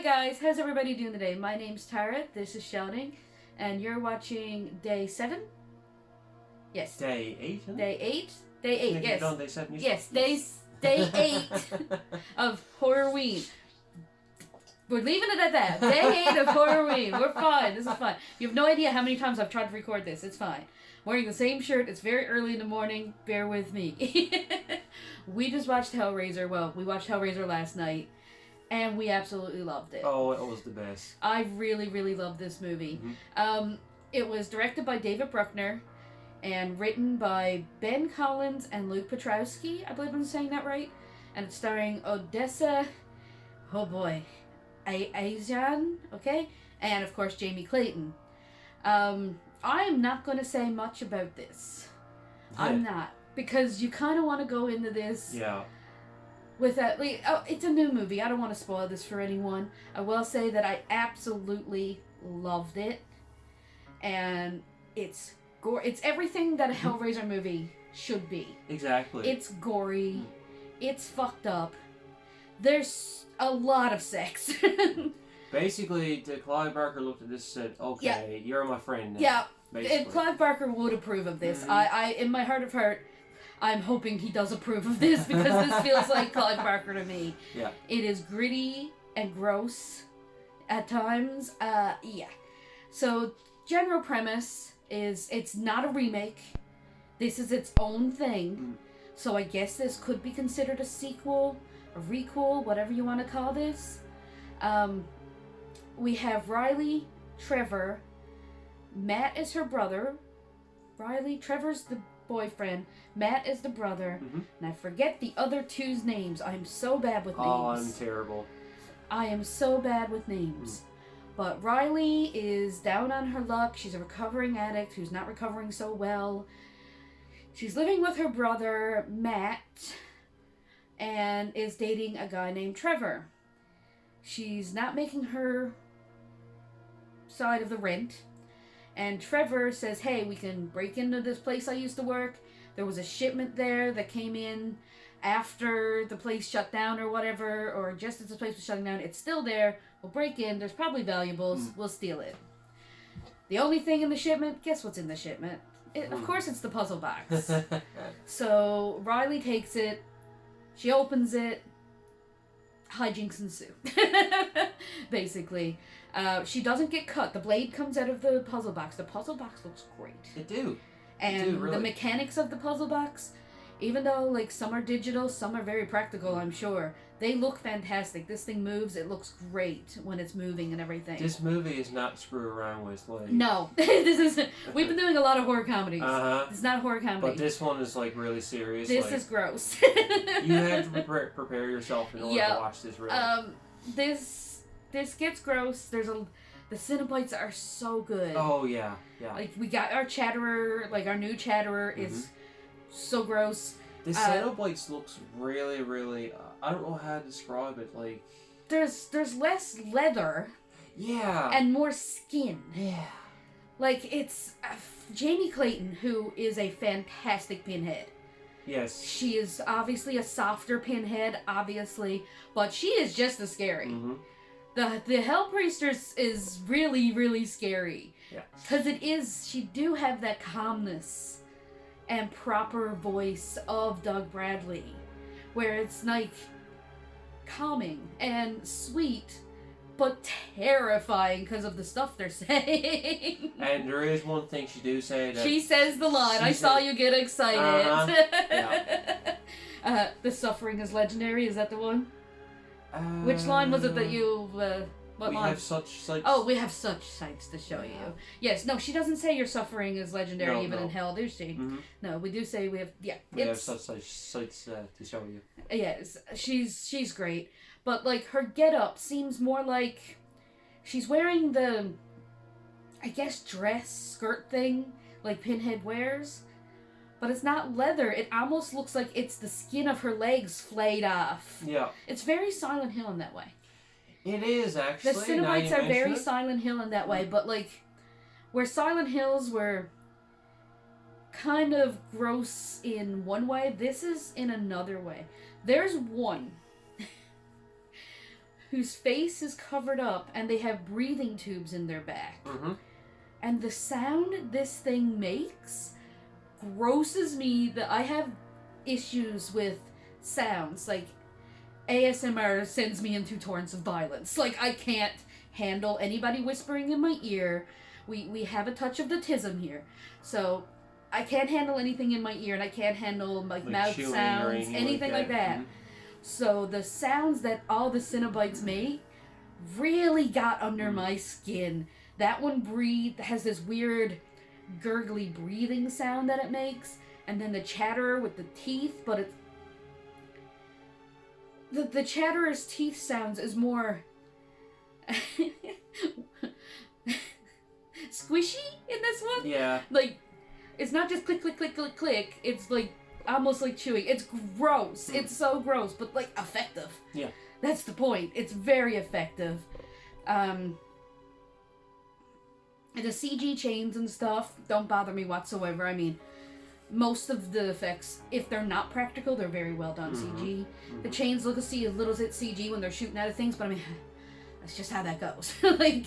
guys, how's everybody doing today? My name's Tara, this is Sheldon, and you're watching Day 7? Yes. Day 8, isn't it? Day 8? Day 8, yes. On Day 7, yes, Day 8 of Horrorween. We're leaving it at that. Day 8 of Horrorween. We're fine. This is fine. You have no idea how many times I've tried to record this. It's fine. Wearing the same shirt. It's very early in the morning. Bear with me. We just watched Hellraiser. Well, we watched Hellraiser last night. And we absolutely loved it. Oh, it was the best. I really, really loved this movie. Mm-hmm. It was directed by David Bruckner and written by Ben Collins and Luke Petrowski. I believe I'm saying that right. And it's starring Odessa, oh boy, Azian, okay? And of course, Jamie Clayton. I am not going to say much about this. Yeah. I'm not. Because you kind of want to go into this... Yeah. With that, it's a new movie. I don't want to spoil this for anyone. I will say that I absolutely loved it, and it's everything that a Hellraiser movie should be. Exactly. It's gory, it's fucked up. There's a lot of sex. Basically, Clive Barker looked at this and said, "Okay, yeah. You're my friend now." Yeah. Basically. If Clive Barker would approve of this, I in my heart of heart. I'm hoping he does approve of this because this feels like Clive Barker to me. Yeah. It is gritty and gross at times. Yeah. So, general premise is it's not a remake. This is its own thing. So I guess this could be considered a sequel, a requel, whatever you want to call this. We have Riley, Trevor. Matt is her brother. Riley, Trevor's the boyfriend. Matt is the brother. And I forget the other two's names. I'm so bad with names. Oh, I'm terrible. I am so bad with names. But Riley is down on her luck. She's a recovering addict who's not recovering so well. She's living with her brother, Matt, and is dating a guy named Trevor. She's not making her side of the rent. And Trevor says, hey, we can break into this place I used to work. There was a shipment there that came in after the place shut down or whatever, or just as the place was shutting down. It's still there. We'll break in. There's probably valuables. We'll steal it. The only thing in the shipment, guess what's in the shipment? Of course it's the puzzle box. So Riley takes it. She opens it. Hijinks ensue. Basically. She doesn't get cut. The blade comes out of the puzzle box. The puzzle box looks great. It do. And really. The mechanics of the puzzle box, even though some are digital, some are very practical, I'm sure, they look fantastic. This thing moves. It looks great when it's moving and everything. This movie is not screw around with. No. This is. We've been doing a lot of horror comedies. It's not a horror comedy. But this one is really serious. This is gross. You have to prepare yourself in order to watch this. Really. This gets gross. The Cenobites are so good. Oh, yeah. We got our Chatterer, our new Chatterer is so gross. The Cenobites looks really, really, I don't know how to describe it, There's less leather. Yeah. And more skin. Yeah. It's Jamie Clayton, who is a fantastic Pinhead. Yes. She is obviously a softer Pinhead, but she is just as scary. The Hell Priestess is really, really scary. Yeah. Because she do have that calmness and proper voice of Doug Bradley. Where it's calming and sweet, but terrifying because of the stuff they're saying. And there is one thing she do say that... She says the line, I saw you get excited. Yeah. The suffering is legendary, is that the one? Which line was it that you... what we line? have such sights. Oh, we have such sights to show you. Yes, no, she doesn't say your suffering is legendary in hell, do she? No, we do say we have... Yeah, we have such sights to show you. Yes, she's great. But, her get-up seems more like... She's wearing the... I guess dress, skirt thing, like Pinhead wears. But it's not leather. It almost looks like it's the skin of her legs flayed off. Yeah. It's very Silent Hill in that way. It is, actually. The Cenobites are very Silent Hill in that way, but where Silent Hills were kind of gross in one way, this is in another way. There's one whose face is covered up and they have breathing tubes in their back. Mm-hmm. And the sound this thing makes grosses me. That I have issues with sounds. Like, ASMR sends me into torrents of violence. Like, I can't handle anybody whispering in my ear. We have a touch of the tism here. So, I can't handle anything in my ear, and I can't handle like mouth sounds, anything like that. Mm-hmm. So, the sounds that all the Cenobites make really got under my skin. That one has this weird gurgly breathing sound that it makes, and then the chatterer with the teeth, but it's the chatterer's teeth sounds is more squishy in this one. Yeah. Like, it's not just click, click, click, click, click. It's like almost like chewing. It's gross. It's so gross, but like effective. Yeah. That's the point. It's very effective. The CG chains and stuff don't bother me whatsoever. I mean, most of the effects, if they're not practical, they're very well done CG. Mm-hmm. The chains look a little bit CG when they're shooting out of things, but I mean, that's just how that goes. Like,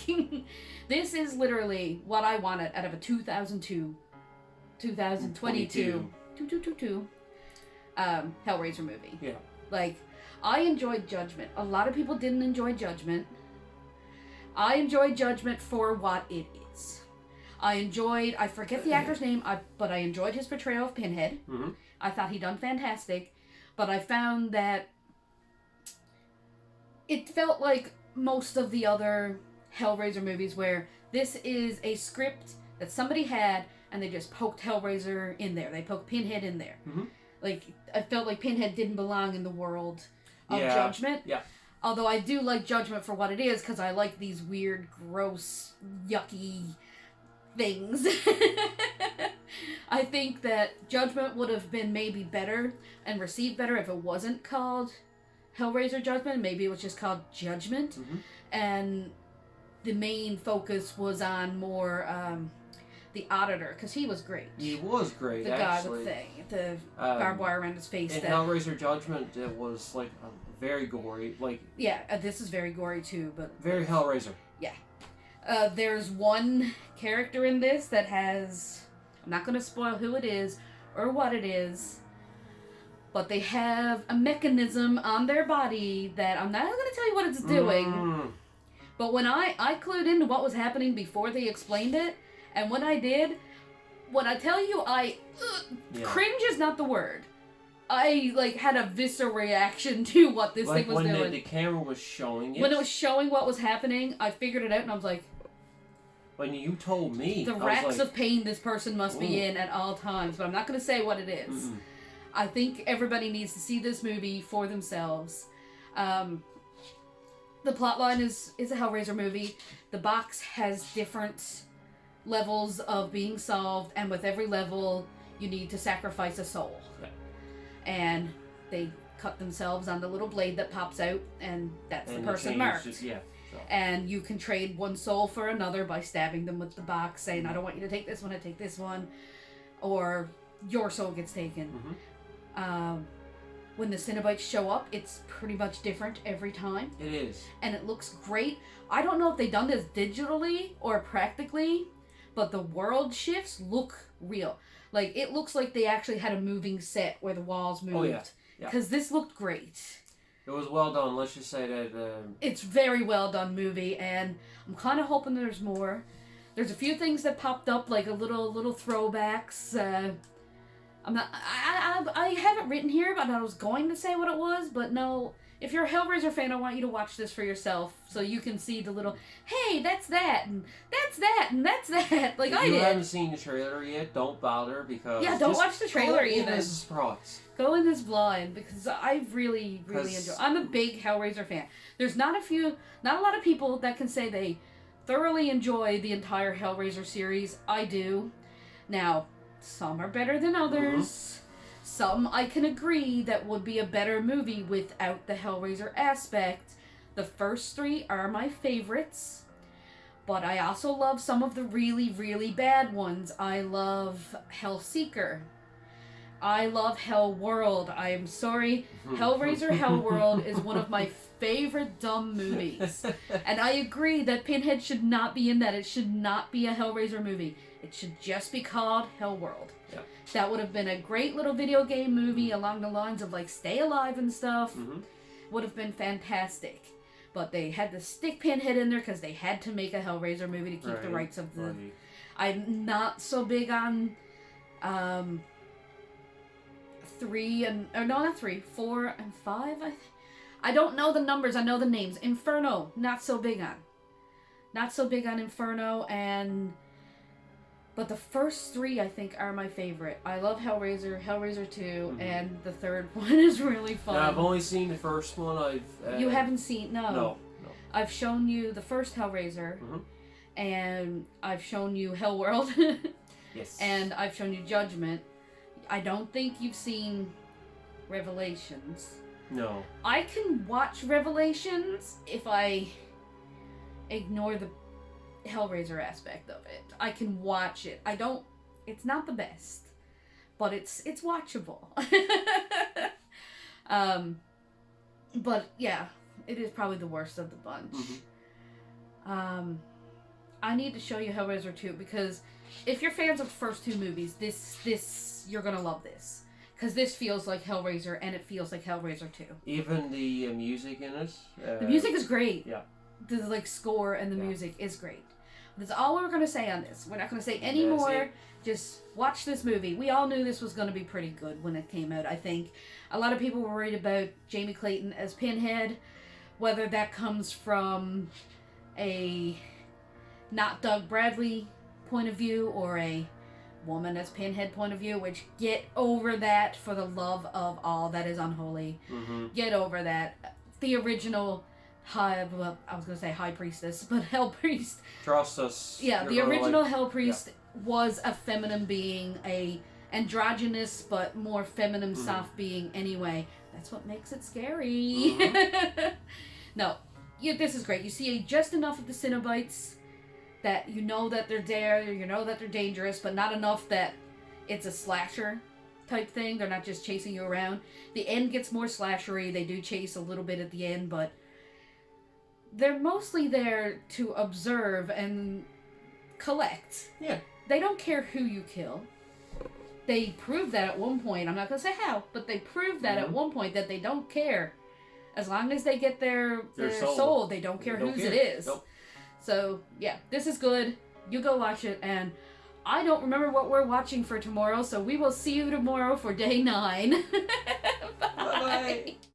this is literally what I wanted out of a 2022 Hellraiser movie. Yeah. Like, I enjoyed Judgment. A lot of people didn't enjoy Judgment. I enjoyed Judgment for what it is. I forget the actor's name, but I enjoyed his portrayal of Pinhead. Mm-hmm. I thought he done fantastic, but I found that it felt like most of the other Hellraiser movies where this is a script that somebody had and they just poked Hellraiser in there. They poked Pinhead in there. Mm-hmm. Like, I felt like Pinhead didn't belong in the world of Judgment. Yeah. Although I do like Judgment for what it is, because I like these weird, gross, yucky things. I think that Judgment would have been maybe better and received better if it wasn't called Hellraiser Judgment. Maybe it was just called Judgment. Mm-hmm. And the main focus was on more the Auditor, because he was great. He was great, the actually. The guy with the barbed wire around his face. In Hellraiser Judgment, it was like very gory. Like, yeah, this is very gory too, but very Hellraiser. Yeah. There's one character in this that has... I'm not going to spoil who it is or what it is, but they have a mechanism on their body that I'm not going to tell you what it's doing. But when I clued into what was happening before they explained it, and when I did, when I tell you cringe is not the word. I, had a visceral reaction to what this thing was doing. When the camera was showing it? When it was showing what was happening, I figured it out and I was like... When you told me... The racks of pain this person must be in at all times, but I'm not going to say what it is. Mm-mm. I think everybody needs to see this movie for themselves. The plotline is a Hellraiser movie. The box has different levels of being solved, and with every level, you need to sacrifice a soul. Okay. And they cut themselves on the little blade that pops out, and that's the person marked. And you can trade one soul for another by stabbing them with the box, saying, I don't want you to take this one, I take this one. Or your soul gets taken. Mm-hmm. When the Cenobites show up, it's pretty much different every time. It is. And it looks great. I don't know if they've done this digitally or practically, but the world shifts look real. Like, it looks like they actually had a moving set where the walls moved. Oh, yeah. Because this looked great. It was well done. Let's just say that... It's very well done movie, and I'm kind of hoping there's more. There's a few things that popped up, like a little throwbacks. I have it written here, but I was going to say what it was, but no. If you're a Hellraiser fan, I want you to watch this for yourself, so you can see the little, hey, that's that, and that's that, and that's that, like I did. If you haven't seen the trailer yet, don't bother, because... Yeah, don't watch the trailer even. Go in as a surprise. Go in this blind, because I really, really enjoy it. I'm a big Hellraiser fan. There's not a lot of people that can say they thoroughly enjoy the entire Hellraiser series. I do. Now, some are better than others. Mm-hmm. Some I can agree that would be a better movie without the Hellraiser aspect. The first three are my favorites. But I also love some of the really, really bad ones. I love Hellseeker. I love Hell World. I am sorry. Hellraiser Hell World is one of my favorite dumb movies. And I agree that Pinhead should not be in that. It should not be a Hellraiser movie. It should just be called Hell World. Yeah. That would have been a great little video game movie along the lines of like Stay Alive and stuff. Would have been fantastic. But they had to stick Pinhead in there because they had to make a Hellraiser movie to keep the rights of the... Right. I'm not so big on... 4 and 5. I don't know the numbers. I know the names. Inferno, not so big on. Not so big on Inferno, but the first 3 I think are my favorite. I love Hellraiser, Hellraiser 2, and the third one is really fun. Now, I've only seen the first one. You haven't seen No. I've shown you the first Hellraiser, and I've shown you Hellworld. Yes. And I've shown you Judgment. I don't think you've seen Revelations. No. I can watch Revelations if I ignore the Hellraiser aspect of it. I can watch it. It's not the best, but it's watchable. But yeah, it is probably the worst of the bunch. I need to show you Hellraiser 2 because if you're fans of the first 2 movies, this you're gonna love this. Because this feels like Hellraiser, and it feels like Hellraiser 2. Even the music in it? The music is great. Yeah. The score and the music is great. That's all we're gonna say on this. We're not gonna say any more. Just watch this movie. We all knew this was gonna be pretty good when it came out, I think. A lot of people were worried about Jamie Clayton as Pinhead. Whether that comes from a not Doug Bradley point of view or a woman as Pinhead point of view, which get over that for the love of all that is unholy. Get over that. The original I was going to say high priestess, but hell priest. Trust us. Yeah, the original hell priest was a feminine being, a androgynous but more feminine soft being anyway. That's what makes it scary. No, this is great. You see just enough of the Cenobites that you know that they're there, you know that they're dangerous, but not enough that it's a slasher type thing. They're not just chasing you around. The end gets more slashery. They do chase a little bit at the end, but they're mostly there to observe and collect. Yeah. They don't care who you kill. They prove that at one point. I'm not going to say how, but they prove that at one point that they don't care. As long as they get their soul, they don't care whose it is. Nope. So, yeah, this is good. You go watch it, and I don't remember what we're watching for tomorrow, so we will see you tomorrow for day 9. Bye-bye.